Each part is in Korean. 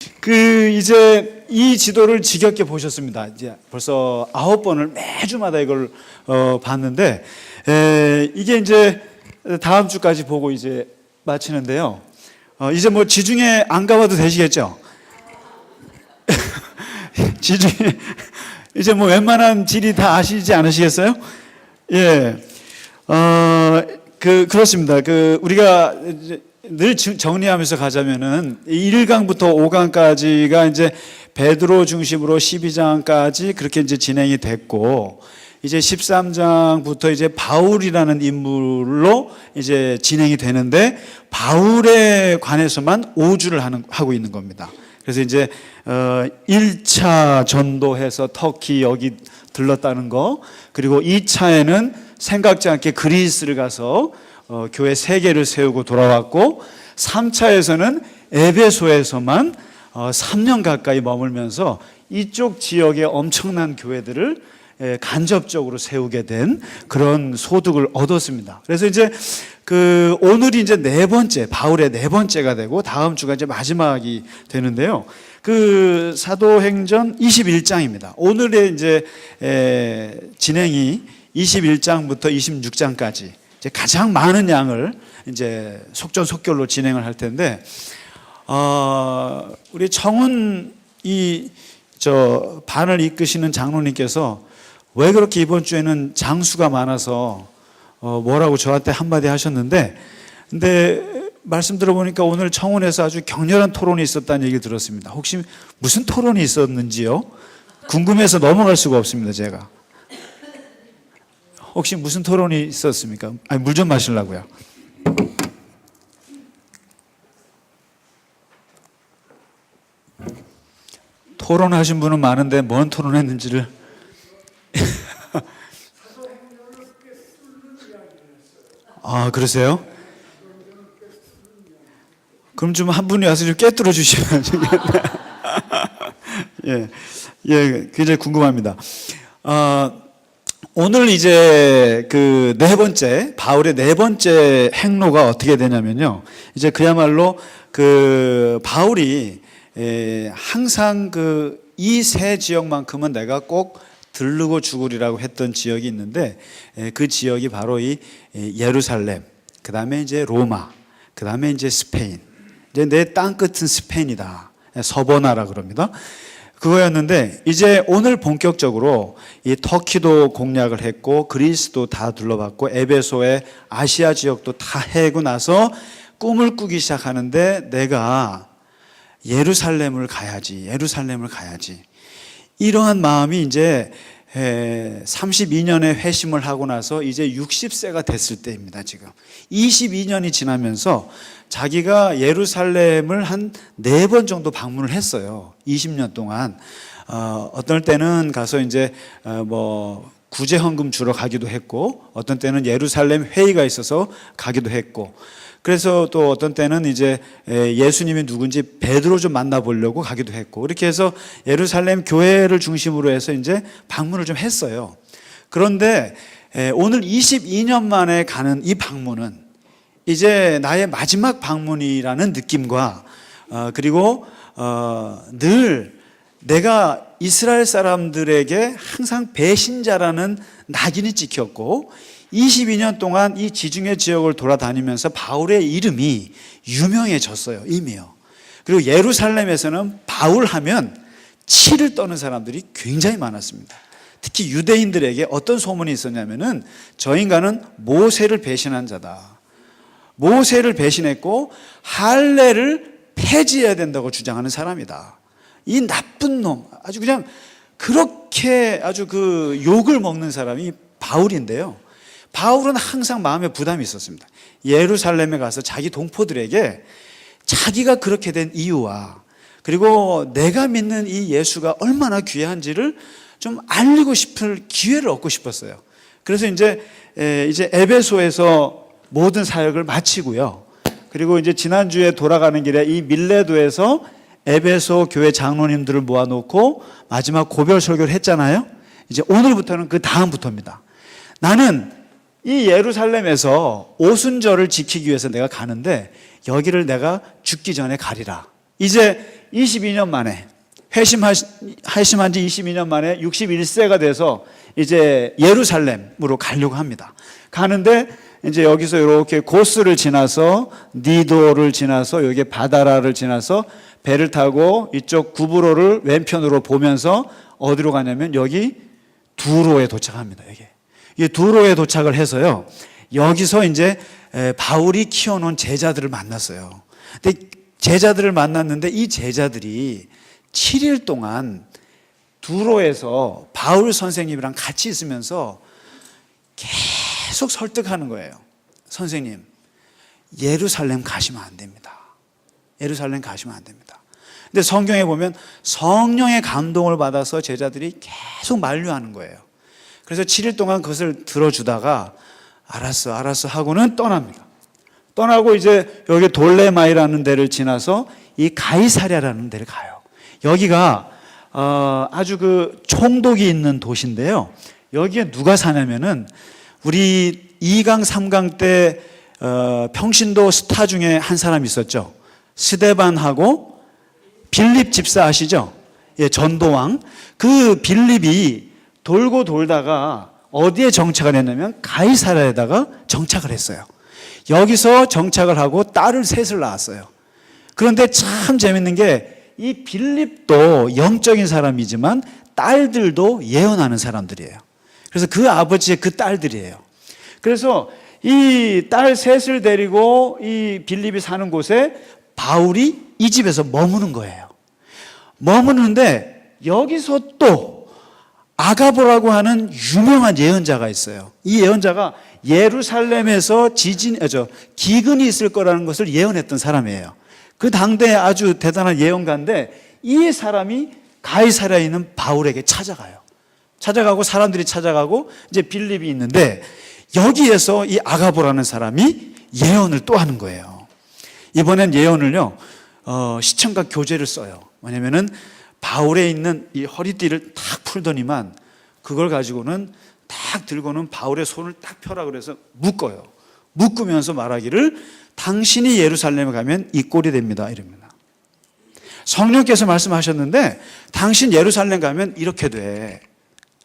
이제 이 지도를 지겹게 보셨습니다. 이제 벌써 9번을 매주마다 이걸 봤는데, 이게 이제 다음 주까지 보고 이제 마치는데요. 이제 뭐 지중해 안 가봐도 되시겠죠? 지중해 이제 뭐 웬만한 지리 다 아시지 않으시겠어요? 예. 그렇습니다. 우리가 늘 정리하면서 가자면은 1강부터 5강까지가 이제 베드로 중심으로 12장까지 그렇게 이제 진행이 됐고, 이제 13장부터 이제 바울이라는 인물로 이제 진행이 되는데, 바울에 관해서만 5주를 하고 있는 겁니다. 그래서 이제 1차 전도해서 터키 여기 들렀다는 거, 그리고 2차에는 생각지 않게 그리스를 가서 교회 3개를 세우고 돌아왔고, 3차에서는 에베소에서만 3년 가까이 머물면서 이쪽 지역의 엄청난 교회들을 간접적으로 세우게 된 그런 소득을 얻었습니다. 그래서 이제 오늘이 이제 4번째, 바울의 4번째가 되고, 다음 주가 이제 마지막이 되는데요. 사도행전 21장입니다. 오늘의 이제 진행이 21장부터 26장까지 이제 가장 많은 양을 이제 속전속결로 진행을 할 텐데, 우리 청운 반을 이끄시는 장로님께서 왜 그렇게 이번 주에는 장수가 많아서 뭐라고 저한테 한마디 하셨는데, 근데 말씀 들어보니까 오늘 청운에서 아주 격렬한 토론이 있었다는 얘기를 들었습니다. 혹시 무슨 토론이 있었는지요? 궁금해서 넘어갈 수가 없습니다, 제가. 혹시 무슨 토론이 있었습니까? 아니, 물 좀 마시려고요. 토론하신 분은 많은데 뭔 토론했는지를. 아, 그러세요? 그럼 좀 한 분이 와서 좀 꿰뚫어 주시면. 예, 굉장히 궁금합니다. 오늘 이제 4번째, 바울의 4번째 행로가 어떻게 되냐면요. 이제 그야말로 바울이 항상 이 세 지역만큼은 내가 꼭 들르고 죽으리라고 했던 지역이 있는데, 그 지역이 바로 이 예루살렘, 그 다음에 이제 로마, 그 다음에 이제 스페인. 이제 내 땅끝은 스페인이다. 서버나라 그럽니다. 그거였는데, 이제 오늘 본격적으로 이 터키도 공략을 했고, 그리스도 다 둘러봤고, 에베소의 아시아 지역도 다 해고 나서 꿈을 꾸기 시작하는데, 내가 예루살렘을 가야지. 이러한 마음이 이제 32년의 회심을 하고 나서 이제 60세가 됐을 때입니다, 지금. 22년이 지나면서 자기가 예루살렘을 한 4번 정도 방문을 했어요. 20년 동안. 어떤 때는 가서 이제 구제 헌금 주러 가기도 했고, 어떤 때는 예루살렘 회의가 있어서 가기도 했고, 그래서 또 어떤 때는 이제 예수님이 누군지 베드로 좀 만나보려고 가기도 했고, 이렇게 해서 예루살렘 교회를 중심으로 해서 이제 방문을 좀 했어요. 그런데 오늘 22년 만에 가는 이 방문은 이제 나의 마지막 방문이라는 느낌과, 그리고 늘 내가 이스라엘 사람들에게 항상 배신자라는 낙인이 찍혔고, 22년 동안 이 지중해 지역을 돌아다니면서 바울의 이름이 유명해졌어요, 이미요. 그리고 예루살렘에서는 바울 하면 치를 떠는 사람들이 굉장히 많았습니다. 특히 유대인들에게 어떤 소문이 있었냐면은, 저 인간은 모세를 배신한 자다. 모세를 배신했고 할례를 폐지해야 된다고 주장하는 사람이다. 이 나쁜 놈, 아주 그냥 그렇게 아주 욕을 먹는 사람이 바울인데요. 바울은 항상 마음에 부담이 있었습니다. 예루살렘에 가서 자기 동포들에게 자기가 그렇게 된 이유와, 그리고 내가 믿는 이 예수가 얼마나 귀한지를 좀 알리고 싶을 기회를 얻고 싶었어요. 그래서 이제 에베소에서 모든 사역을 마치고요. 그리고 이제 지난주에 돌아가는 길에 이 밀레도에서 에베소 교회 장로님들을 모아놓고 마지막 고별 설교를 했잖아요. 이제 오늘부터는 그 다음부터입니다. 나는 이 예루살렘에서 오순절을 지키기 위해서 내가 가는데, 여기를 내가 죽기 전에 가리라. 이제 22년 만에 회심한 지 22년 만에 61세가 돼서 이제 예루살렘으로 가려고 합니다. 가는데 이제 여기서 이렇게 고스를 지나서 니도를 지나서 여기 바다라를 지나서 배를 타고 이쪽 구브로를 왼편으로 보면서 어디로 가냐면 여기 두로에 도착합니다. 이게 두로에 도착을 해서요. 여기서 이제 바울이 키워놓은 제자들을 만났어요. 근데 제자들을 만났는데 이 제자들이 7일 동안 두로에서 바울 선생님이랑 같이 있으면서 계속 설득하는 거예요. 선생님, 예루살렘 가시면 안 됩니다. 예루살렘 가시면 안 됩니다. 근데 성경에 보면 성령의 감동을 받아서 제자들이 계속 만류하는 거예요. 그래서 7일 동안 그것을 들어주다가 알았어 하고는 떠납니다. 떠나고 이제 여기 돌레마이라는 데를 지나서 이 가이사랴라는 데를 가요. 여기가 아주 그 총독이 있는 도시인데요. 여기에 누가 사냐면은 우리 2강, 3강 때 평신도 스타 중에 한 사람 있었죠. 스데반하고 빌립 집사 아시죠? 예, 전도왕. 그 빌립이 돌고 돌다가 어디에 정착을 했냐면 가이사랴에다가 정착을 했어요. 여기서 정착을 하고 딸을 셋을 낳았어요. 그런데 참 재밌는 게 이 빌립도 영적인 사람이지만 딸들도 예언하는 사람들이에요. 그래서 그 아버지의 그 딸들이에요. 그래서 이 딸 셋을 데리고 이 빌립이 사는 곳에 바울이 이 집에서 머무는 거예요. 머무는데 여기서 또 아가보라고 하는 유명한 예언자가 있어요. 이 예언자가 예루살렘에서 기근이 있을 거라는 것을 예언했던 사람이에요. 그 당대에 아주 대단한 예언가인데 이 사람이 가이사랴에 있는 바울에게 찾아가요. 찾아가고 사람들이 찾아가고 이제 빌립이 있는데 여기에서 이 아가보라는 사람이 예언을 또 하는 거예요. 이번엔 예언을요 시청각 교재를 써요. 뭐냐면은 바울에 있는 이 허리띠를 탁 풀더니만 그걸 가지고는 딱 들고는 바울의 손을 딱 펴라 그래서 묶어요. 묶으면서 말하기를 당신이 예루살렘에 가면 이 꼴이 됩니다. 이럽니다. 성령께서 말씀하셨는데 당신 예루살렘 가면 이렇게 돼.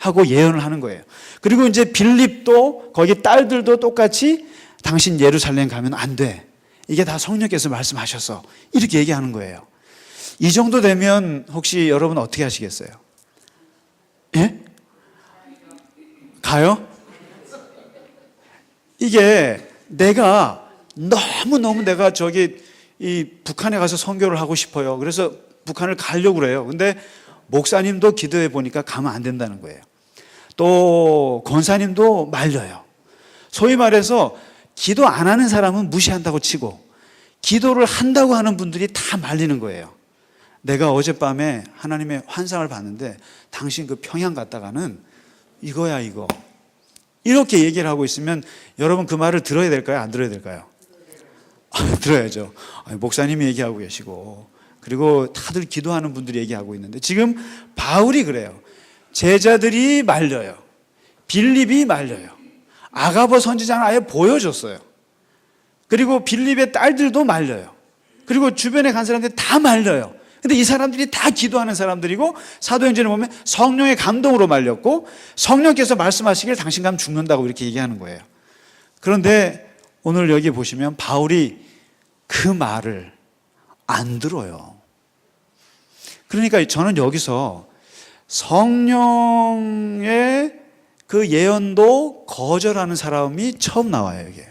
하고 예언을 하는 거예요. 그리고 이제 빌립도 거기 딸들도 똑같이 당신 예루살렘 가면 안 돼. 이게 다 성령께서 말씀하셔서 이렇게 얘기하는 거예요. 이 정도 되면 혹시 여러분 어떻게 하시겠어요? 예? 가요? 이게 내가 너무 내가 이 북한에 가서 선교를 하고 싶어요. 그래서 북한을 가려고 그래요. 근데 목사님도 기도해 보니까 가면 안 된다는 거예요. 또 권사님도 말려요. 소위 말해서 기도 안 하는 사람은 무시한다고 치고 기도를 한다고 하는 분들이 다 말리는 거예요. 내가 어젯밤에 하나님의 환상을 봤는데 당신 그 평양 갔다가는 이거야 이거. 이렇게 얘기를 하고 있으면 여러분 그 말을 들어야 될까요? 안 들어야 될까요? 들어야죠. 목사님이 얘기하고 계시고 그리고 다들 기도하는 분들이 얘기하고 있는데 지금 바울이 그래요. 제자들이 말려요. 빌립이 말려요. 아가보 선지자는 아예 보여줬어요. 그리고 빌립의 딸들도 말려요. 그리고 주변에 간 사람들이 다 말려요. 근데 이 사람들이 다 기도하는 사람들이고 사도행전에 보면 성령의 감동으로 말렸고 성령께서 말씀하시길 당신 가면 죽는다고 이렇게 얘기하는 거예요. 그런데 오늘 여기 보시면 바울이 그 말을 안 들어요. 그러니까 저는 여기서 성령의 그 예언도 거절하는 사람이 처음 나와요, 여기에요.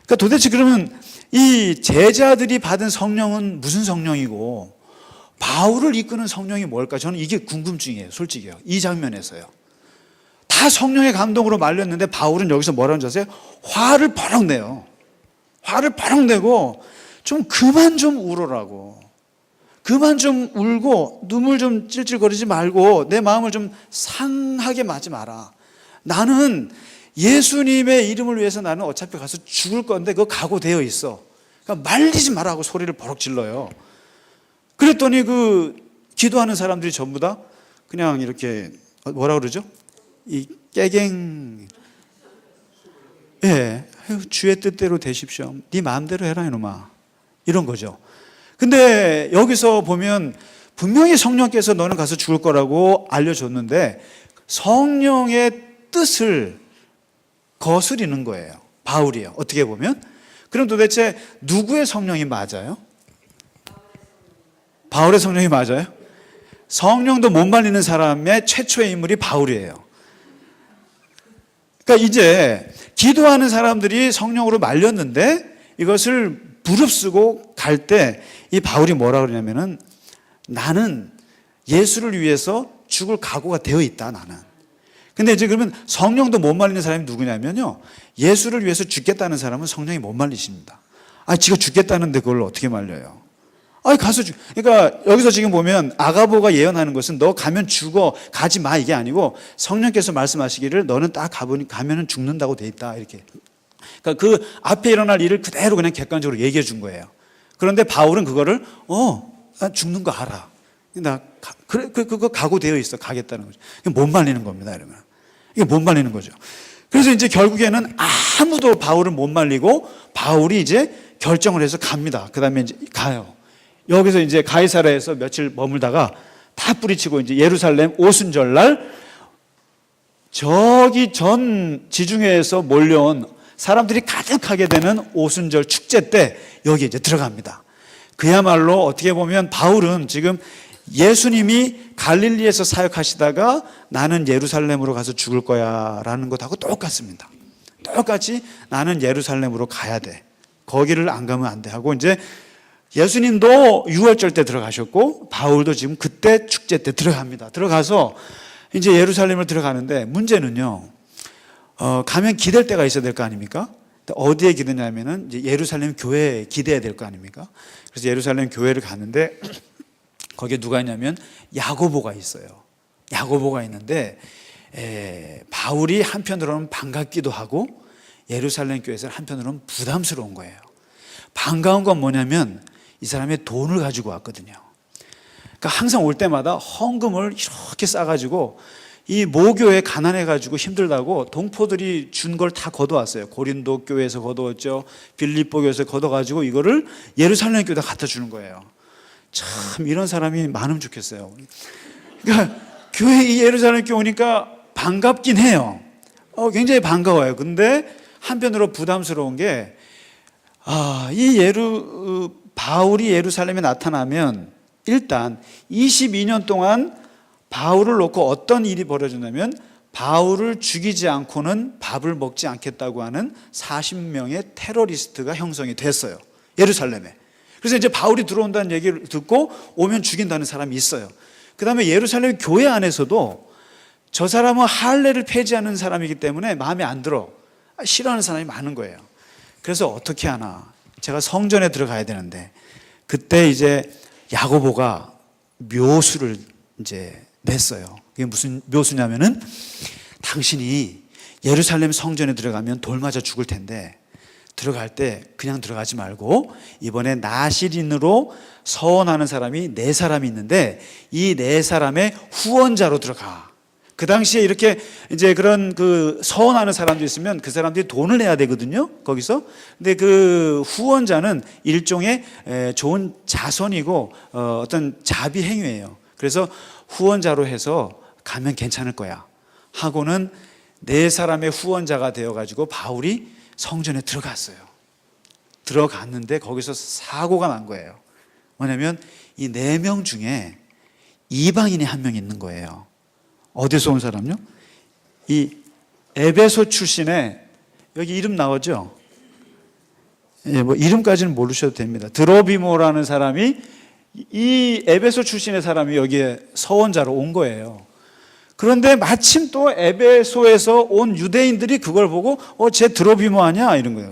그러니까 도대체 그러면 이 제자들이 받은 성령은 무슨 성령이고 바울을 이끄는 성령이 뭘까? 저는 이게 궁금증이에요, 솔직히요. 이 장면에서요. 다 성령의 감동으로 말렸는데 바울은 여기서 뭐라는 줄 아세요? 화를 버럭 내요. 화를 버럭 내고 좀 그만 좀 울어라고. 그만 좀 울고 눈물 좀 찔찔거리지 말고 내 마음을 좀 상하게 하지 마라. 나는 예수님의 이름을 위해서 나는 어차피 가서 죽을 건데 그거 각오되어 있어. 그러니까 말리지 마라고 소리를 버럭 질러요. 그랬더니 그 기도하는 사람들이 전부 다 그냥 이렇게 뭐라 그러죠? 이 깨갱. 예, 주의 뜻대로 되십시오. 네 마음대로 해라 이놈아. 이런 거죠. 근데 여기서 보면 분명히 성령께서 너는 가서 죽을 거라고 알려줬는데 성령의 뜻을 거스리는 거예요. 바울이요. 어떻게 보면. 그럼 도대체 누구의 성령이 맞아요? 바울의 성령이 맞아요? 성령도 못 말리는 사람의 최초의 인물이 바울이에요. 그러니까 이제 기도하는 사람들이 성령으로 말렸는데 이것을 무릅쓰고 갈 때 이 바울이 뭐라 그러냐면은 나는 예수를 위해서 죽을 각오가 되어 있다, 나는. 근데 이제 그러면 성령도 못 말리는 사람이 누구냐면요. 예수를 위해서 죽겠다는 사람은 성령이 못 말리십니다. 지가 죽겠다는데 그걸 어떻게 말려요? 가서 그러니까 여기서 지금 보면 아가보가 예언하는 것은 너 가면 죽어, 가지 마, 이게 아니고 성령께서 말씀하시기를 너는 딱 가면은 죽는다고 돼 있다, 이렇게. 그러니까 그 앞에 일어날 일을 그대로 그냥 객관적으로 얘기해 준 거예요. 그런데 바울은 그거를 나 죽는 거 알아. 그거 각오되어 있어, 가겠다는 거죠. 이게 못 말리는 겁니다, 이러면. 이게 못 말리는 거죠. 그래서 이제 결국에는 아무도 바울을 못 말리고 바울이 이제 결정을 해서 갑니다. 그 다음에 이제 가요. 여기서 이제 가이사랴에서 며칠 머물다가 다 뿌리치고 이제 예루살렘 오순절날 저기 전 지중해에서 몰려온 사람들이 가득하게 되는 오순절 축제 때 여기 이제 들어갑니다. 그야말로 어떻게 보면 바울은 지금 예수님이 갈릴리에서 사역하시다가 나는 예루살렘으로 가서 죽을 거야 라는 것하고 똑같습니다. 똑같이 나는 예루살렘으로 가야 돼. 거기를 안 가면 안 돼 하고 이제 예수님도 유월절 때 들어가셨고 바울도 지금 그때 축제 때 들어갑니다. 들어가서 이제 예루살렘을 들어가는데 문제는요. 가면 기댈 데가 있어야 될 거 아닙니까? 어디에 기대냐면은 이제 예루살렘 교회에 기대야 될 거 아닙니까? 그래서 예루살렘 교회를 가는데 거기에 누가 있냐면 야고보가 있어요. 야고보가 있는데 바울이 한편으로는 반갑기도 하고 예루살렘 교회에서는 한편으로는 부담스러운 거예요. 반가운 건 뭐냐면 이 사람이 돈을 가지고 왔거든요. 그러니까 항상 올 때마다 헌금을 이렇게 싸가지고 이 모교에 가난해가지고 힘들다고 동포들이 준 걸 다 걷어왔어요. 고린도 교회에서 걷어왔죠. 빌립보 교회에서 걷어가지고 이거를 예루살렘 교회에다 갖다 주는 거예요. 참 이런 사람이 많으면 좋겠어요. 그러니까 교회 이 예루살렘 교회 오니까 반갑긴 해요. 굉장히 반가워요. 근데 한편으로 부담스러운 게 바울이 예루살렘에 나타나면 일단 22년 동안 바울을 놓고 어떤 일이 벌어졌냐면 바울을 죽이지 않고는 밥을 먹지 않겠다고 하는 40명의 테러리스트가 형성이 됐어요. 예루살렘에. 그래서 이제 바울이 들어온다는 얘기를 듣고 오면 죽인다는 사람이 있어요. 그 다음에 예루살렘 교회 안에서도 저 사람은 할례를 폐지하는 사람이기 때문에 마음에 안 들어. 싫어하는 사람이 많은 거예요. 그래서 어떻게 하나. 제가 성전에 들어가야 되는데 그때 이제 야고보가 묘수를 이제 냈어요. 그게 무슨 묘수냐면은 당신이 예루살렘 성전에 들어가면 돌 맞아 죽을 텐데 들어갈 때 그냥 들어가지 말고 이번에 나시린으로 서원하는 사람이 4사람이 있는데 이 4사람의 후원자로 들어가. 그 당시에 이렇게 이제 그런 그 서원하는 사람도 있으면 그 사람들이 돈을 내야 되거든요. 거기서. 근데 그 후원자는 일종의 좋은 자선이고 어떤 자비 행위예요. 그래서 후원자로 해서 가면 괜찮을 거야 하고는 4사람의 후원자가 되어가지고 바울이 성전에 들어갔어요. 들어갔는데 거기서 사고가 난 거예요. 뭐냐면 이 4명 중에 이방인이 1명 있는 거예요. 어디서 온 사람요? 이 에베소 출신의 여기 이름 나오죠? 뭐 이름까지는 모르셔도 됩니다. 드로비모라는 사람이 이 에베소 출신의 사람이 여기에 서원자로 온 거예요. 그런데 마침 또 에베소에서 온 유대인들이 그걸 보고 쟤 드로비모 아니야? 이런 거예요.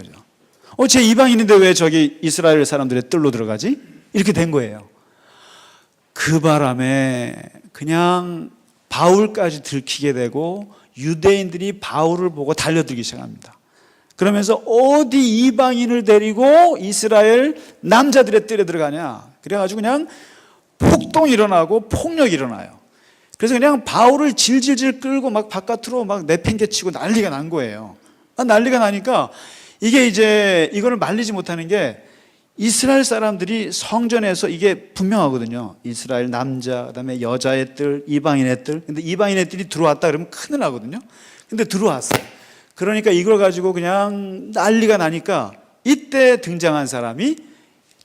쟤 이방인인데 왜 저기 이스라엘 사람들의 뜰로 들어가지? 이렇게 된 거예요. 그 바람에 그냥 바울까지 들키게 되고 유대인들이 바울을 보고 달려들기 시작합니다. 그러면서 어디 이방인을 데리고 이스라엘 남자들의 뜰에 들어가냐. 그래가지고 그냥 폭동이 일어나고 폭력이 일어나요. 그래서 그냥 바울을 질질질 끌고 막 바깥으로 막 내팽개치고 난리가 난 거예요. 난리가 나니까 이게 이제 이거를 말리지 못하는 게 이스라엘 사람들이 성전에서 이게 분명하거든요. 이스라엘 남자, 그다음에 여자의 뜰, 이방인의 뜰. 근데 이방인의 뜰이 들어왔다 그러면 큰일 나거든요. 근데 들어왔어요. 그러니까 이걸 가지고 그냥 난리가 나니까 이때 등장한 사람이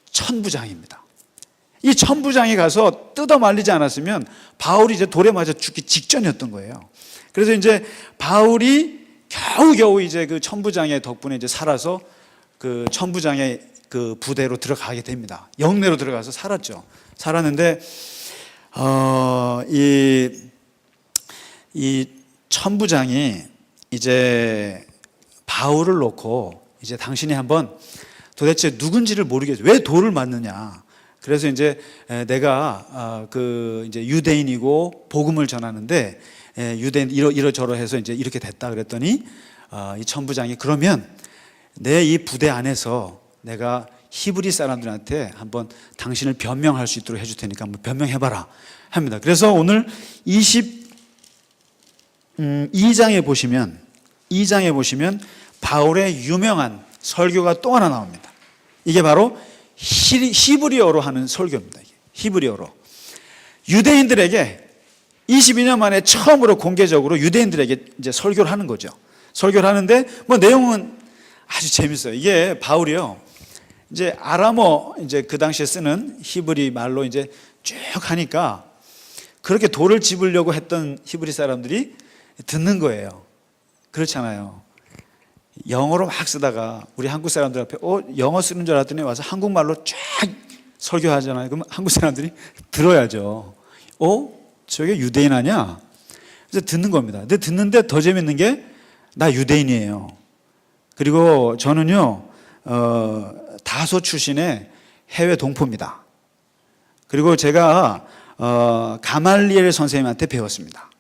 천부장입니다. 이 천부장이 가서 뜯어 말리지 않았으면 바울이 이제 돌에 맞아 죽기 직전이었던 거예요. 그래서 이제 바울이 겨우겨우 이제 그 천부장의 덕분에 이제 살아서 그 천부장의 그 부대로 들어가게 됩니다. 영내로 들어가서 살았죠. 살았는데 이 천부장이 이제 바울을 놓고 이제 당신이 한번 도대체 누군지를 모르겠어요. 왜 돌을 맞느냐. 그래서 이제 내가 그 이제 유대인이고 복음을 전하는데 유대인 이러저러해서 이제 이렇게 됐다 그랬더니 이 천부장이 그러면 내 이 부대 안에서 내가 히브리 사람들한테 한번 당신을 변명할 수 있도록 해줄 테니까 한번 변명해봐라 합니다. 그래서 오늘 22장에 보시면 바울의 유명한 설교가 또 하나 나옵니다. 이게 바로 히브리어로 하는 설교입니다. 히브리어로 유대인들에게 22년 만에 처음으로 공개적으로 유대인들에게 이제 설교를 하는 거죠. 설교를 하는데 뭐 내용은 아주 재밌어요. 이게 바울이요. 이제 아람어 이제 그 당시에 쓰는 히브리 말로 이제 쭉 하니까 그렇게 돌을 집으려고 했던 히브리 사람들이 듣는 거예요. 그렇잖아요. 영어로 막 쓰다가 우리 한국 사람들 앞에 영어 쓰는 줄 알았더니 와서 한국말로 쫙 설교하잖아요. 그럼 한국 사람들이 들어야죠. 저게 유대인 아니야? 그래서 듣는 겁니다. 근데 듣는데 더 재밌는 게 나 유대인이에요. 그리고 저는요 다소 출신의 해외 동포입니다. 그리고 제가 가말리엘 선생님한테 배웠습니다.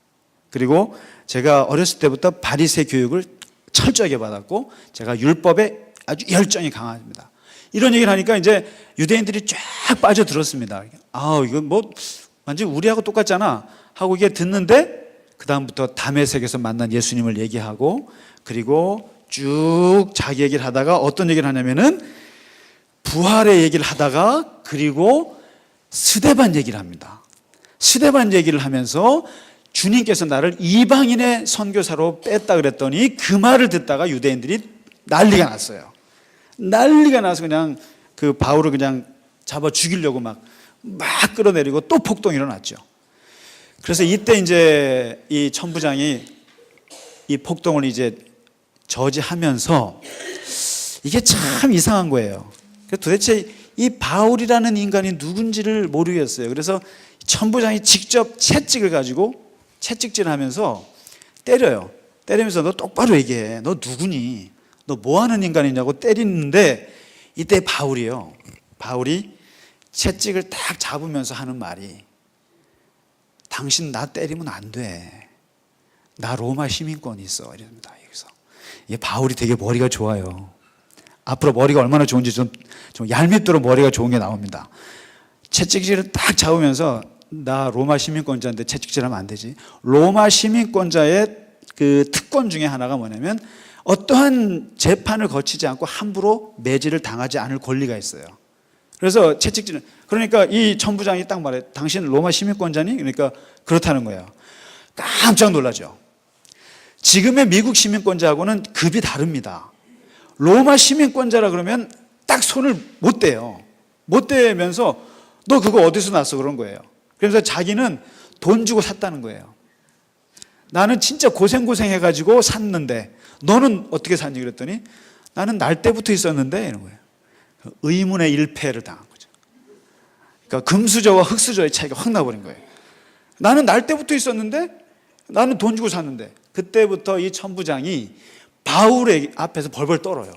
그리고 제가 어렸을 때부터 바리새 교육을 철저하게 받았고 제가 율법에 아주 열정이 강합니다. 이런 얘기를 하니까 이제 유대인들이 쫙 빠져들었습니다. 이거 뭐 완전 우리하고 똑같잖아 하고 이게 듣는데 그 다음부터 다메섹에서 만난 예수님을 얘기하고 그리고 쭉 자기 얘기를 하다가 어떤 얘기를 하냐면은 부활의 얘기를 하다가 그리고 스데반 얘기를 합니다. 스데반 얘기를 하면서 주님께서 나를 이방인의 선교사로 뺐다 그랬더니 그 말을 듣다가 유대인들이 난리가 났어요. 난리가 나서 그냥 그 바울을 그냥 잡아 죽이려고 막 끌어내리고 또 폭동이 일어났죠. 그래서 이때 이제 이 천부장이 이 폭동을 이제 저지하면서 이게 참 이상한 거예요. 도대체 이 바울이라는 인간이 누군지를 모르겠어요. 그래서 천부장이 직접 채찍을 가지고 채찍질을 하면서 때려요. 때리면서 너 똑바로 얘기해. 너 누구니? 너 뭐 하는 인간이냐고 때리는데 이때 바울이 채찍을 딱 잡으면서 하는 말이 당신 나 때리면 안 돼. 나 로마 시민권이 있어. 이럽니다. 여기서. 이 바울이 되게 머리가 좋아요. 앞으로 머리가 얼마나 좋은지 좀 얄밉도록 머리가 좋은 게 나옵니다. 채찍질을 딱 잡으면서 나 로마 시민권자인데 채찍질하면 안 되지. 로마 시민권자의 그 특권 중에 하나가 뭐냐면 어떠한 재판을 거치지 않고 함부로 매질을 당하지 않을 권리가 있어요. 그래서 채찍질은 그러니까 이 천부장이 딱 말해 당신 로마 시민권자니? 그러니까 그렇다는 거예요. 깜짝 놀라죠. 지금의 미국 시민권자하고는 급이 다릅니다. 로마 시민권자라 그러면 딱 손을 못 대요. 못 대면서 너 그거 어디서 났어? 그런 거예요. 그래서 자기는 돈 주고 샀다는 거예요. 나는 진짜 고생해가지고 샀는데 너는 어떻게 샀니? 그랬더니 나는 날 때부터 있었는데 이런 거예요. 의문의 일패를 당한 거죠. 그러니까 금수저와 흙수저의 차이가 확 나버린 거예요. 나는 날 때부터 있었는데 나는 돈 주고 샀는데 그때부터 이 천부장이 바울의 앞에서 벌벌 떨어요.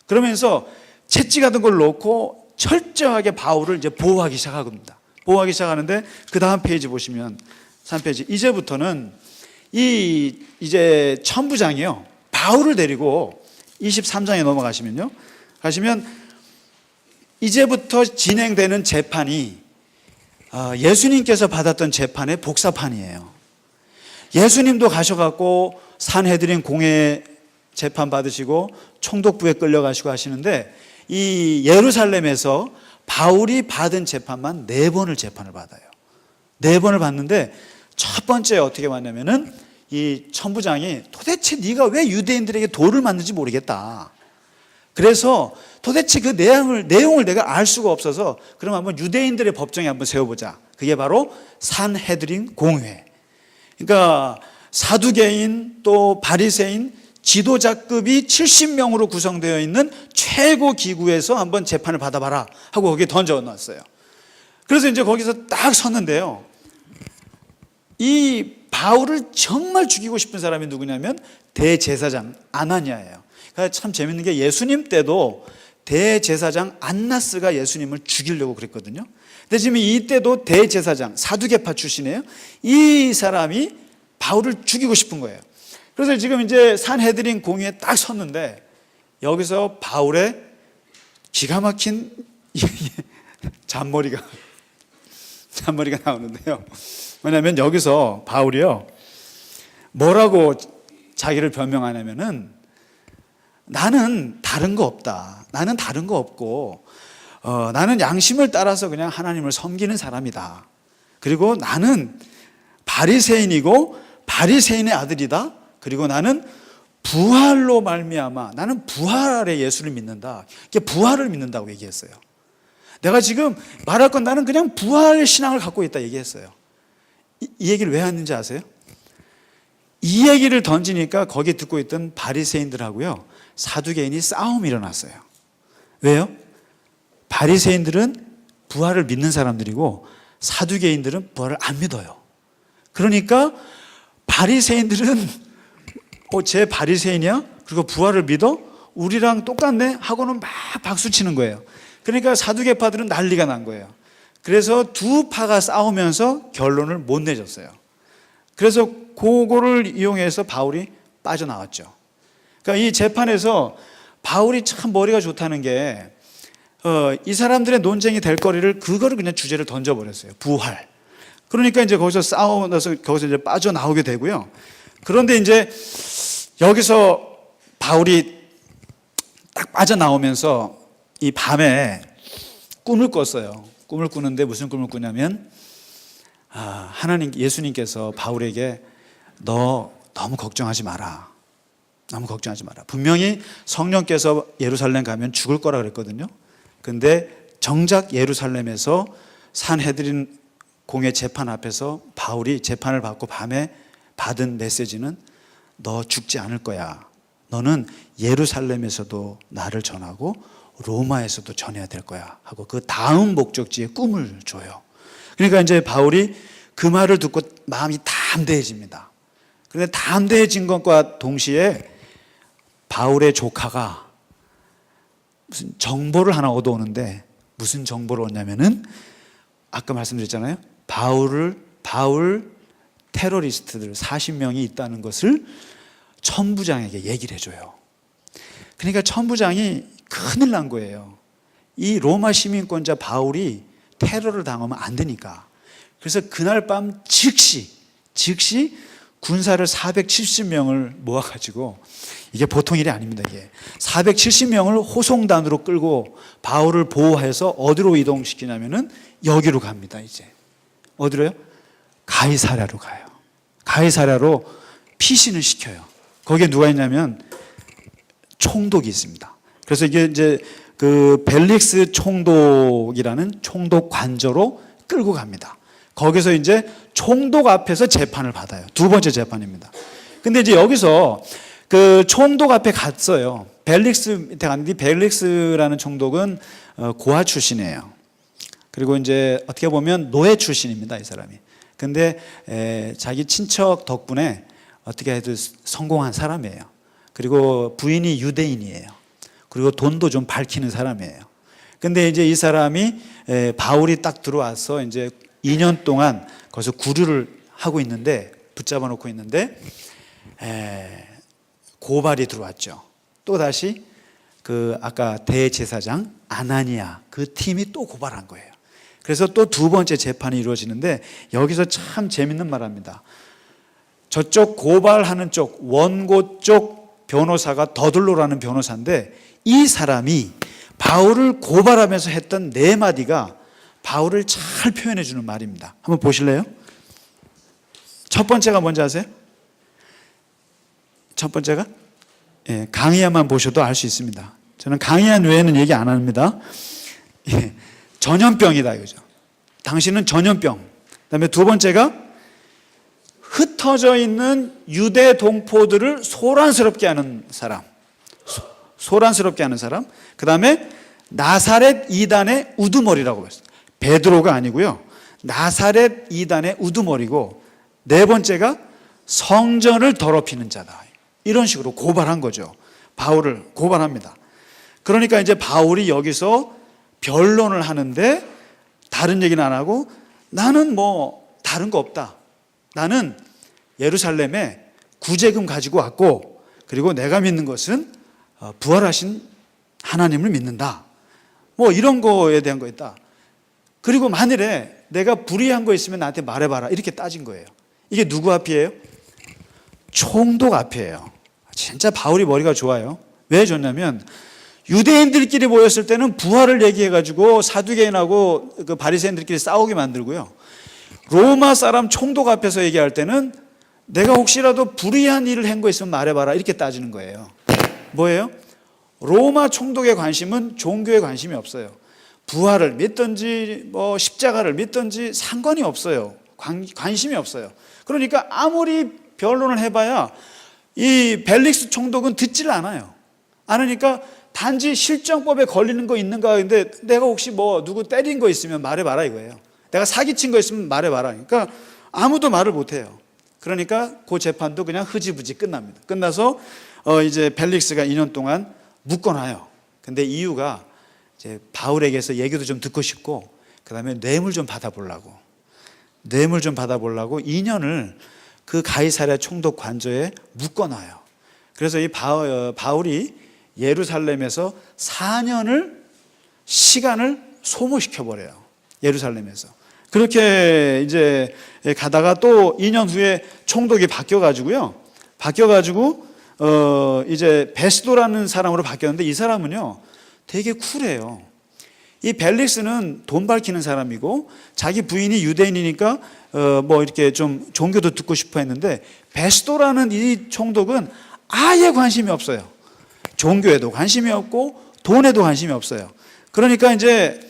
그러면서 채찍 같은 걸 놓고 철저하게 바울을 이제 보호하기 시작합니다. 보호하기 시작하는데 그 다음 페이지 보시면 3페이지 이제부터는 이제 천부장이요 바울을 데리고 23장에 넘어가시면 이제부터 진행되는 재판이 예수님께서 받았던 재판의 복사판이에요. 예수님도 가셔갖고 산헤드린 공회 재판 받으시고 총독부에 끌려가시고 하시는데 이 예루살렘에서 바울이 받은 재판만 4번을 재판을 받아요. 4번을 받는데 첫 번째 어떻게 받냐면은 이 천부장이 도대체 네가 왜 유대인들에게 돌을 맞는지 모르겠다. 그래서 도대체 그 내용을 내가 알 수가 없어서 그럼 한번 유대인들의 법정에 한번 세워보자. 그게 바로 산헤드린 공회. 그러니까 사두개인 또 바리새인 지도자급이 70명으로 구성되어 있는 최고 기구에서 한번 재판을 받아봐라 하고 거기에 던져놨어요. 그래서 이제 거기서 딱 섰는데요. 이 바울을 정말 죽이고 싶은 사람이 누구냐면 대제사장 아나니아예요. 그러니까 참 재밌는 게 예수님 때도 대제사장 안나스가 예수님을 죽이려고 그랬거든요. 근데 지금 이때도 대제사장 사두개파 출신이에요. 이 사람이 바울을 죽이고 싶은 거예요. 그래서 지금 이제 산헤드린 공회에 딱 섰는데 여기서 바울의 기가 막힌 잔머리가 나오는데요. 왜냐하면 여기서 바울이요 뭐라고 자기를 변명하냐면은 나는 다른 거 없다. 나는 다른 거 없고 나는 양심을 따라서 그냥 하나님을 섬기는 사람이다. 그리고 나는 바리새인이고 바리새인의 아들이다. 그리고 나는 부활로 말미암아 나는 부활의 예수를 믿는다. 이게 부활을 믿는다고 얘기했어요. 내가 지금 말할 건 나는 그냥 부활의 신앙을 갖고 있다 얘기했어요. 이 얘기를 왜 했는지 아세요? 이 얘기를 던지니까 거기 듣고 있던 바리새인들하고요 사두개인이 싸움이 일어났어요. 왜요? 바리새인들은 부활을 믿는 사람들이고 사두개인들은 부활을 안 믿어요. 그러니까 바리새인들은 쟤 바리새인이야? 그리고 부활을 믿어? 우리랑 똑같네? 하고는 막 박수치는 거예요. 그러니까 사두개파들은 난리가 난 거예요. 그래서 두 파가 싸우면서 결론을 못 내줬어요. 그래서 그거를 이용해서 바울이 빠져나왔죠. 그러니까 이 재판에서 바울이 참 머리가 좋다는 게 이 사람들의 논쟁이 될 거리를 그거를 그냥 주제를 던져버렸어요. 부활. 그러니까 이제 거기서 싸우면서 거기서 이제 빠져나오게 되고요. 그런데 이제 여기서 바울이 딱 빠져나오면서 이 밤에 꿈을 꿨어요. 꿈을 꾸는데 무슨 꿈을 꾸냐면 하나님 예수님께서 바울에게 너 너무 걱정하지 마라. 너무 걱정하지 마라. 분명히 성령께서 예루살렘 가면 죽을 거라 그랬거든요. 근데 정작 예루살렘에서 산헤드린 공회 재판 앞에서 바울이 재판을 받고 밤에 받은 메시지는 너 죽지 않을 거야. 너는 예루살렘에서도 나를 전하고 로마에서도 전해야 될 거야 하고 그 다음 목적지에 꿈을 줘요. 그러니까 이제 바울이 그 말을 듣고 마음이 담대해집니다. 그런데 담대해진 것과 동시에 바울의 조카가 무슨 정보를 하나 얻어오는데 무슨 정보를 얻냐면은 아까 말씀드렸잖아요. 바울 테러리스트들 40명이 있다는 것을 천부장에게 얘기를 해줘요. 그러니까 천부장이 큰일 난 거예요. 이 로마 시민권자 바울이 테러를 당하면 안 되니까. 그래서 그날 밤 즉시 군사를 470명을 모아가지고 이게 보통 일이 아닙니다. 이게 470명을 호송단으로 끌고 바울을 보호해서 어디로 이동시키냐면은 여기로 갑니다. 이제 어디로요? 가이사랴로 가요. 가이사랴로 피신을 시켜요. 거기에 누가 있냐면 총독이 있습니다. 그래서 이게 이제 그 벨릭스 총독이라는 총독 관저로 끌고 갑니다. 거기서 이제 총독 앞에서 재판을 받아요. 두 번째 재판입니다. 근데 이제 여기서 그 총독 앞에 갔어요. 벨릭스 밑에 갔는데 벨릭스라는 총독은 고아 출신이에요. 그리고 이제 어떻게 보면 노예 출신입니다, 이 사람이. 근데 자기 친척 덕분에 어떻게 해도 성공한 사람이에요. 그리고 부인이 유대인이에요. 그리고 돈도 좀 밝히는 사람이에요. 근데 이제 이 사람이 바울이 딱 들어와서 이제 2년 동안 거기서 구류를 하고 있는데 붙잡아 놓고 있는데 고발이 들어왔죠. 또 다시 그 아까 대제사장 아나니아 그 팀이 또 고발한 거예요. 그래서 또 두 번째 재판이 이루어지는데 여기서 참 재밌는 말 합니다. 저쪽 고발하는 쪽 원고 쪽 변호사가 더들로라는 변호사인데 이 사람이 바울을 고발하면서 했던 네 마디가 바울을 잘 표현해 주는 말입니다. 한번 보실래요? 첫 번째가 뭔지 아세요? 첫 번째가 강의야만 보셔도 알 수 있습니다. 저는 강의한 외에는 얘기 안 합니다. 전염병이다 이거죠. 당신은 전염병. 그다음에 두 번째가 흩어져 있는 유대 동포들을 소란스럽게 하는 사람. 소란스럽게 하는 사람. 그다음에 나사렛 이단의 우두머리라고 했어요. 베드로가 아니고요. 나사렛 이단의 우두머리고, 네 번째가 성전을 더럽히는 자다. 이런 식으로 고발한 거죠. 바울을 고발합니다. 그러니까 이제 바울이 여기서 변론을 하는데 다른 얘기는 안 하고, 나는 뭐 다른 거 없다. 나는 예루살렘에 구제금 가지고 왔고, 그리고 내가 믿는 것은 부활하신 하나님을 믿는다. 뭐 이런 거에 대한 거 있다. 그리고 만일에 내가 불의한 거 있으면 나한테 말해봐라. 이렇게 따진 거예요. 이게 누구 앞이에요? 총독 앞이에요. 진짜 바울이 머리가 좋아요. 왜 좋냐면 유대인들끼리 모였을 때는 부활을 얘기해가지고 사두개인하고 그 바리새인들끼리 싸우게 만들고요. 로마 사람 총독 앞에서 얘기할 때는 내가 혹시라도 불의한 일을 한 거 있으면 말해봐라. 이렇게 따지는 거예요. 뭐예요? 로마 총독의 관심은 종교에 관심이 없어요. 부활을 믿든지 뭐 십자가를 믿든지 상관이 없어요. 관심이 없어요. 그러니까 아무리 변론을 해봐야 이 벨릭스 총독은 듣지를 않아요. 안 하니까 단지 실정법에 걸리는 거 있는가 근데 내가 혹시 뭐 누구 때린 거 있으면 말해봐라 이거예요. 내가 사기친 거 있으면 말해봐라. 그러니까 아무도 말을 못해요. 그러니까 그 재판도 그냥 흐지부지 끝납니다. 끝나서 이제 벨릭스가 2년 동안 묶어놔요. 근데 이유가 이제 바울에게서 얘기도 좀 듣고 싶고, 그 다음에 뇌물 좀 받아보려고 2년을 그 가이사랴 총독 관저에 묶어놔요. 그래서 이 바울이 예루살렘에서 4년을 시간을 소모시켜버려요. 예루살렘에서. 그렇게 이제 가다가 또 2년 후에 총독이 바뀌어가지고 이제 베스도라는 사람으로 바뀌었는데, 이 사람은요 되게 쿨해요. 이 벨릭스는 돈 밝히는 사람이고 자기 부인이 유대인이니까 뭐 이렇게 좀 종교도 듣고 싶어 했는데, 베스도라는 이 총독은 아예 관심이 없어요. 종교에도 관심이 없고 돈에도 관심이 없어요. 그러니까 이제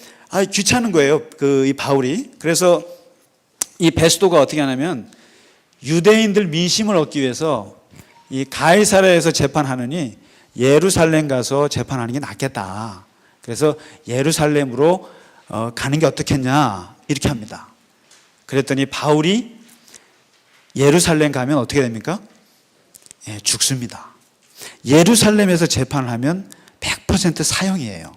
귀찮은 거예요, 이 바울이. 그래서 이 베스도가 어떻게 하냐면 유대인들 민심을 얻기 위해서 이 가이사랴에서 재판하느니 예루살렘 가서 재판하는 게 낫겠다. 그래서 예루살렘으로 가는 게 어떻겠냐 이렇게 합니다. 그랬더니 바울이 예루살렘 가면 어떻게 됩니까? 죽습니다. 예루살렘에서 재판을 하면 100% 사형이에요.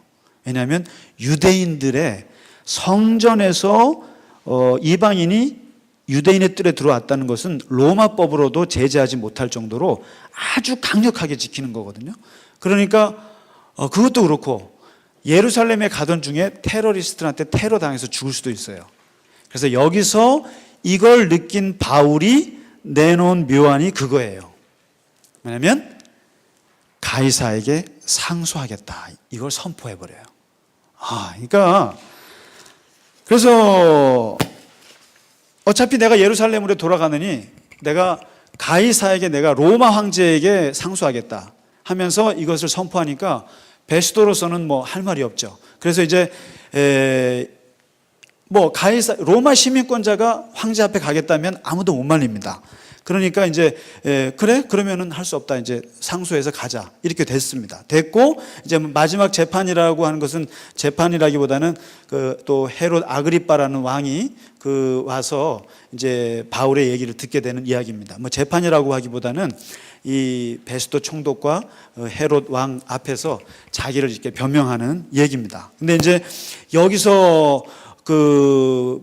왜냐하면 유대인들의 성전에서 이방인이 유대인의 뜰에 들어왔다는 것은 로마법으로도 제재하지 못할 정도로 아주 강력하게 지키는 거거든요. 그러니까 그것도 그렇고 예루살렘에 가던 중에 테러리스트한테 테러 당해서 죽을 수도 있어요. 그래서 여기서 이걸 느낀 바울이 내놓은 묘안이 그거예요. 왜냐하면 가이사에게 상소하겠다. 이걸 선포해버려요. 그러니까 그래서 어차피 내가 예루살렘으로 돌아가느니 내가 가이사에게, 내가 로마 황제에게 상소하겠다 하면서 이것을 선포하니까 베스도로서는 뭐 할 말이 없죠. 그래서 이제 뭐 로마 시민권자가 황제 앞에 가겠다면 아무도 못 말립니다. 그러니까 이제 그래? 그러면은 할 수 없다. 이제 상소해서 가자. 이렇게 됐습니다. 됐고 이제 마지막 재판이라고 하는 것은 재판이라기보다는 또 헤롯 아그리빠라는 왕이 와서 이제 바울의 얘기를 듣게 되는 이야기입니다. 뭐 재판이라고 하기보다는 이 베스도 총독과 헤롯 왕 앞에서 자기를 이렇게 변명하는 얘기입니다. 근데 이제 여기서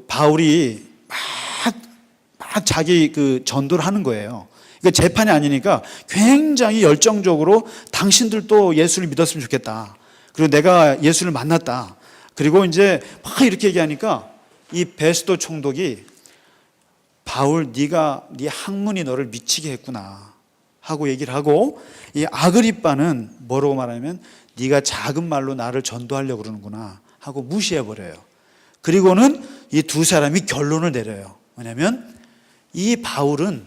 바울이 막 자기 전도를 하는 거예요. 그러니까 재판이 아니니까 굉장히 열정적으로 당신들도 예수를 믿었으면 좋겠다. 그리고 내가 예수를 만났다. 그리고 이제 막 이렇게 얘기하니까 이 베스도 총독이 바울, 네 학문이 너를 미치게 했구나 하고 얘기를 하고, 이 아그리빠는 뭐라고 말하면 네가 작은 말로 나를 전도하려고 그러는구나 하고 무시해버려요. 그리고는 이 두 사람이 결론을 내려요. 뭐냐면 이 바울은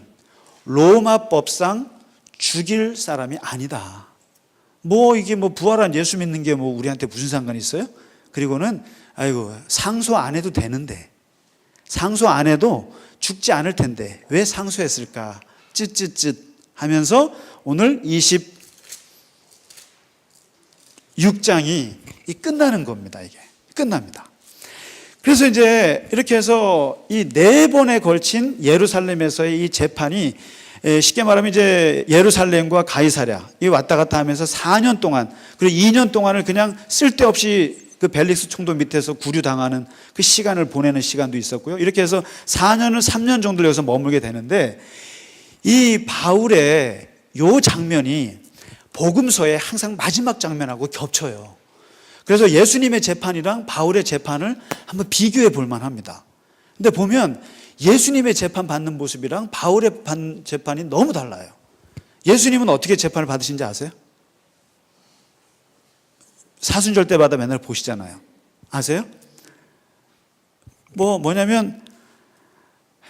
로마법상 죽일 사람이 아니다. 이게 부활한 예수 믿는 게 우리한테 무슨 상관이 있어요? 그리고는 아이고 상소 안 해도 되는데, 상소 안 해도 죽지 않을 텐데 왜 상소했을까? 쯧쯧쯧 하면서 오늘 26장이 끝나는 겁니다. 이게 끝납니다. 그래서 이제 이렇게 해서 이 4번에 걸친 예루살렘에서의 이 재판이, 쉽게 말하면 이제 예루살렘과 가이사랴 이 왔다 갔다 하면서 4년 동안, 그리고 2년 동안을 그냥 쓸데없이 그 벨릭스 총독 밑에서 구류당하는 그 시간을 보내는 시간도 있었고요. 이렇게 해서 4년을 3년 정도 여기서 머물게 되는데, 이 바울의 요 장면이 복음서의 항상 마지막 장면하고 겹쳐요. 그래서 예수님의 재판이랑 바울의 재판을 한번 비교해 볼 만합니다. 근데 보면 예수님의 재판 받는 모습이랑 바울의 재판이 너무 달라요. 예수님은 어떻게 재판을 받으신지 아세요? 사순절 때마다 맨날 보시잖아요. 아세요? 뭐냐면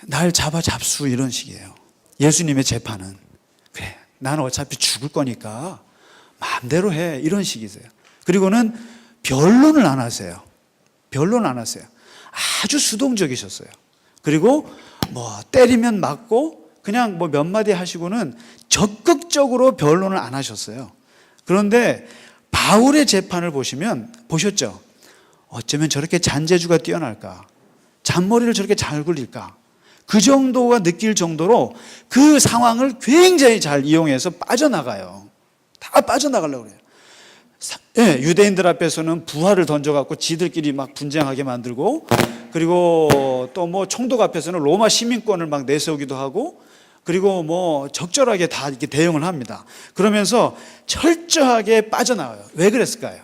날 잡아 잡수 이런 식이에요. 예수님의 재판은 그래 나는 어차피 죽을 거니까 마음대로 해 이런 식이세요. 그리고는 변론을 안 하세요. 변론 안 하세요. 아주 수동적이셨어요. 그리고 때리면 맞고 그냥 몇 마디 하시고는 적극적으로 변론을 안 하셨어요. 그런데 바울의 재판을 보셨죠? 어쩌면 저렇게 잔재주가 뛰어날까? 잔머리를 저렇게 잘 굴릴까? 그 정도가 느낄 정도로 그 상황을 굉장히 잘 이용해서 빠져나가요. 다 빠져나가려고 그래요. 유대인들 앞에서는 부활을 던져갖고 지들끼리 막 분쟁하게 만들고, 그리고 또 총독 앞에서는 로마 시민권을 막 내세우기도 하고, 그리고 적절하게 다 이렇게 대응을 합니다. 그러면서 철저하게 빠져나와요. 왜 그랬을까요?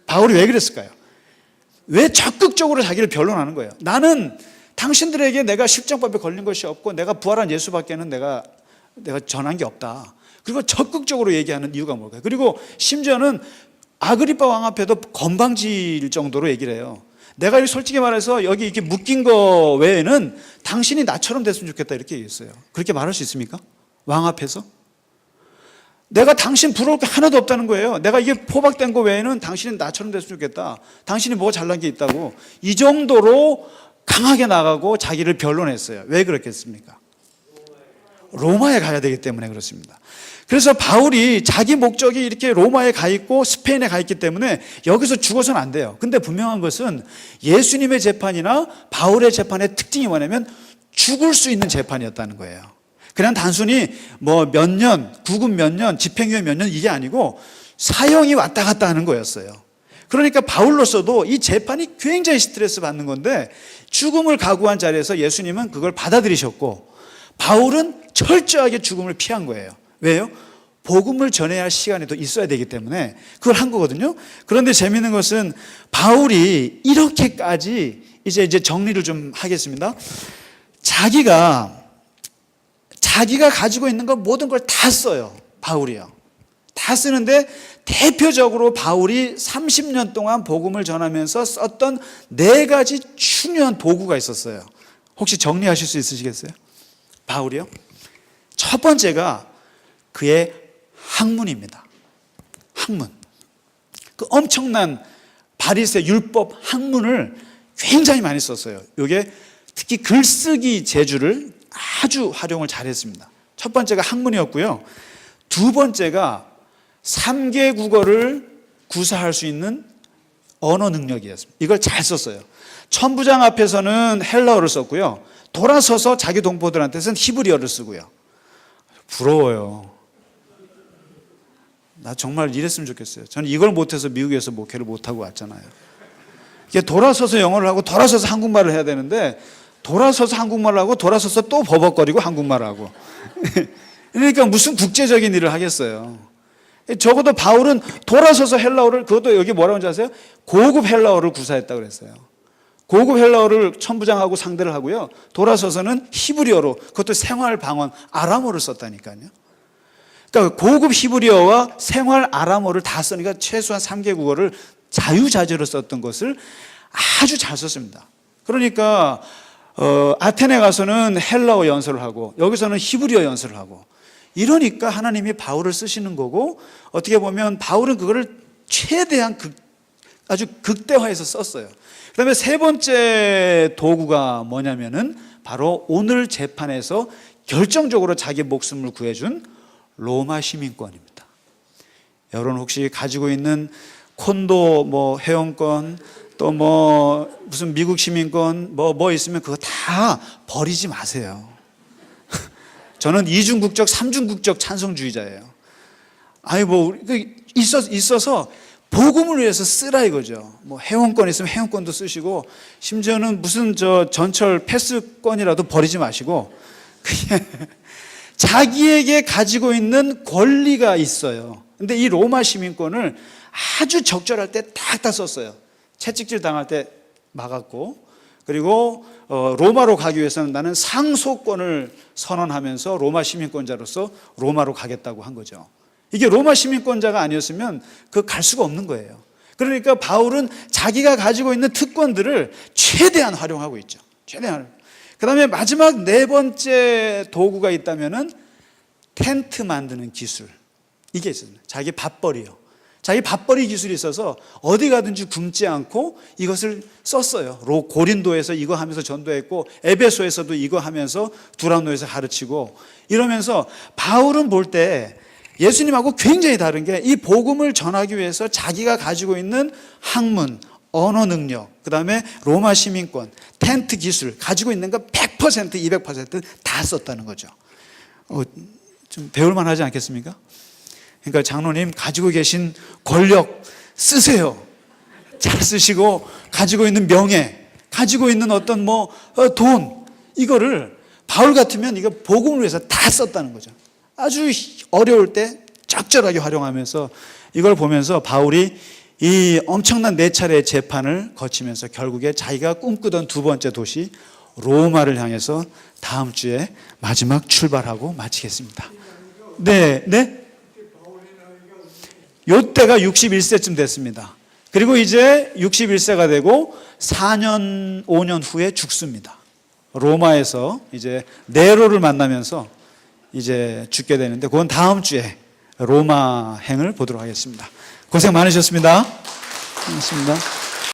바울이 왜 그랬을까요? 왜 적극적으로 자기를 변론하는 거예요? 나는 당신들에게 내가 십자가법에 걸린 것이 없고 내가 부활한 예수밖에는 내가 전한 게 없다. 그리고 적극적으로 얘기하는 이유가 뭘까요? 그리고 심지어는 아그리빠 왕 앞에도 건방질 정도로 얘기를 해요. 내가 솔직히 말해서 여기 이렇게 묶인 거 외에는 당신이 나처럼 됐으면 좋겠다 이렇게 얘기했어요. 그렇게 말할 수 있습니까? 왕 앞에서? 내가 당신 부러울 게 하나도 없다는 거예요. 내가 이게 포박된 거 외에는 당신이 나처럼 됐으면 좋겠다. 당신이 뭐가 잘난 게 있다고. 이 정도로 강하게 나가고 자기를 변론했어요. 왜 그렇겠습니까? 로마에 가야 되기 때문에 그렇습니다. 그래서 바울이 자기 목적이 이렇게 로마에 가 있고 스페인에 가 있기 때문에 여기서 죽어서는 안 돼요. 근데 분명한 것은 예수님의 재판이나 바울의 재판의 특징이 뭐냐면 죽을 수 있는 재판이었다는 거예요. 그냥 단순히 몇 년, 구금 몇 년, 집행유예 몇 년 이게 아니고 사형이 왔다 갔다 하는 거였어요. 그러니까 바울로서도 이 재판이 굉장히 스트레스 받는 건데 죽음을 각오한 자리에서 예수님은 그걸 받아들이셨고 바울은 철저하게 죽음을 피한 거예요. 왜요? 복음을 전해야 할 시간이 더 있어야 되기 때문에 그걸 한 거거든요. 그런데 재미있는 것은 바울이 이렇게까지 이제 정리를 좀 하겠습니다. 자기가 가지고 있는 거 모든 걸 다 써요. 바울이요. 다 쓰는데 대표적으로 바울이 30년 동안 복음을 전하면서 썼던 4가지 중요한 도구가 있었어요. 혹시 정리하실 수 있으시겠어요? 바울이요? 첫 번째가 그의 학문입니다. 학문. 그 엄청난 바리새 율법 학문을 굉장히 많이 썼어요. 이게 특히 글쓰기 재주를 아주 활용을 잘했습니다. 첫 번째가 학문이었고요. 두 번째가 3개 국어를 구사할 수 있는 언어 능력이었습니다. 이걸 잘 썼어요. 천부장 앞에서는 헬라어를 썼고요. 돌아서서 자기 동포들한테는 히브리어를 쓰고요. 부러워요. 나 정말 이랬으면 좋겠어요. 저는 이걸 못해서 미국에서 목회를 못하고 왔잖아요. 이게 돌아서서 영어를 하고 돌아서서 한국말을 해야 되는데 돌아서서 한국말을 하고 돌아서서 또 버벅거리고 한국말을 하고 그러니까 무슨 국제적인 일을 하겠어요. 적어도 바울은 돌아서서 헬라어를, 그것도 여기 뭐라고 하는지 아세요? 고급 헬라어를 구사했다고 그랬어요. 고급 헬라어를 천부장하고 상대를 하고요. 돌아서서는 히브리어로, 그것도 생활 방언 아람어를 썼다니까요. 그러니까 고급 히브리어와 생활 아람어를 다 쓰니까 최소한 3개 국어를 자유자재로 썼던 것을 아주 잘 썼습니다. 그러니까 아테네 가서는 헬라어 연설을 하고 여기서는 히브리어 연설을 하고, 이러니까 하나님이 바울을 쓰시는 거고, 어떻게 보면 바울은 그거를 최대한 아주 극대화해서 썼어요. 그 다음에 세 번째 도구가 뭐냐면은 바로 오늘 재판에서 결정적으로 자기 목숨을 구해준 로마 시민권입니다. 여러분 혹시 가지고 있는 콘도 회원권, 또 무슨 미국 시민권 뭐 있으면 그거 다 버리지 마세요. 저는 이중 국적, 삼중 국적 찬성주의자예요. 있어서 복음을 위해서 쓰라 이거죠. 회원권 있으면 회원권도 쓰시고, 심지어는 무슨 전철 패스권이라도 버리지 마시고, 그냥 자기에게 가지고 있는 권리가 있어요. 근데 이 로마 시민권을 아주 적절할 때 딱 썼어요. 채찍질 당할 때 막았고, 그리고 로마로 가기 위해서는 나는 상소권을 선언하면서 로마 시민권자로서 로마로 가겠다고 한 거죠. 이게 로마 시민권자가 아니었으면 갈 수가 없는 거예요. 그러니까 바울은 자기가 가지고 있는 특권들을 최대한 활용하고 있죠. 최대한. 그 다음에 마지막 네 번째 도구가 있다면은 텐트 만드는 기술. 이게 있습니다. 자기 밥벌이요. 자기 밥벌이 기술이 있어서 어디 가든지 굶지 않고 이것을 썼어요. 고린도에서 이거 하면서 전도했고, 에베소에서도 이거 하면서 두란노에서 가르치고, 이러면서 바울은 볼 때 예수님하고 굉장히 다른 게, 이 복음을 전하기 위해서 자기가 가지고 있는 학문, 언어 능력, 그 다음에 로마 시민권, 텐트 기술 가지고 있는 거 100%, 200%다 썼다는 거죠. 좀 배울만 하지 않겠습니까? 그러니까 장로님 가지고 계신 권력 쓰세요. 잘 쓰시고, 가지고 있는 명예, 가지고 있는 어떤 돈, 이거를 바울 같으면 이거 복음을 위해서 다 썼다는 거죠. 아주 어려울 때 적절하게 활용하면서, 이걸 보면서 바울이 이 엄청난 4차례의 재판을 거치면서 결국에 자기가 꿈꾸던 두 번째 도시 로마를 향해서 다음 주에 마지막 출발하고 마치겠습니다. 네. 요때가 61세쯤 됐습니다. 그리고 이제 61세가 되고 4년, 5년 후에 죽습니다. 로마에서 이제 네로를 만나면서 이제 죽게 되는데, 그건 다음 주에 로마 행을 보도록 하겠습니다. 고생 많으셨습니다. 고맙습니다.